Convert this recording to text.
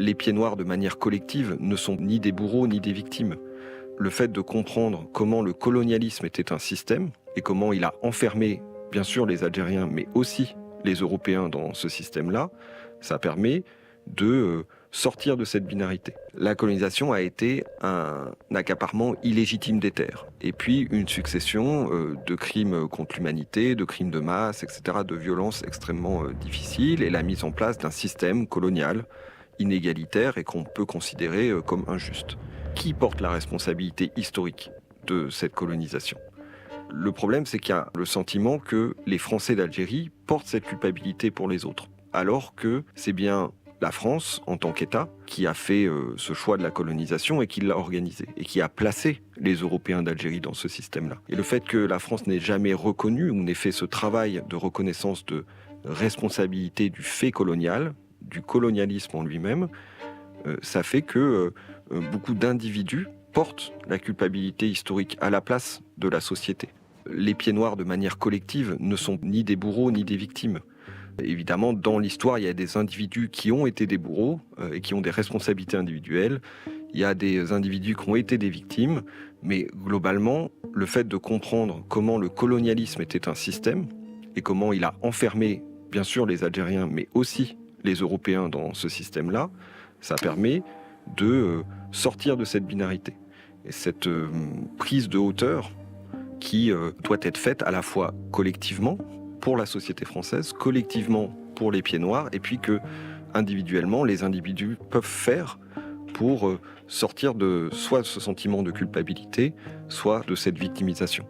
Les pieds noirs de manière collective ne sont ni des bourreaux ni des victimes. Le fait de comprendre comment le colonialisme était un système et comment il a enfermé, bien sûr, les Algériens, mais aussi les Européens dans ce système-là, ça permet de sortir de cette binarité. La colonisation a été un accaparement illégitime des terres, et puis une succession de crimes contre l'humanité, de crimes de masse, etc., de violences extrêmement difficiles, et la mise en place d'un système colonial inégalitaire et qu'on peut considérer comme injuste. Qui porte la responsabilité historique de cette colonisation ? Le problème, c'est qu'il y a le sentiment que les Français d'Algérie portent cette culpabilité pour les autres, alors que c'est bien la France, en tant qu'État, qui a fait ce choix de la colonisation et qui l'a organisé, et qui a placé les Européens d'Algérie dans ce système-là. Et le fait que la France n'ait jamais reconnu ou n'ait fait ce travail de reconnaissance de responsabilité du fait colonial, du colonialisme en lui-même, ça fait que beaucoup d'individus portent la culpabilité historique à la place de la société. Les pieds noirs de manière collective ne sont ni des bourreaux ni des victimes. Évidemment, dans l'histoire, il y a des individus qui ont été des bourreaux et qui ont des responsabilités individuelles. Il y a des individus qui ont été des victimes. Mais globalement, le fait de comprendre comment le colonialisme était un système et comment il a enfermé, bien sûr, les Algériens, mais aussi les Européens dans ce système-là, ça permet de sortir de cette binarité. Et cette prise de hauteur qui doit être faite à la fois collectivement, pour la société française, collectivement pour les pieds noirs, et puis que individuellement, les individus peuvent faire pour sortir de soit ce sentiment de culpabilité, soit de cette victimisation.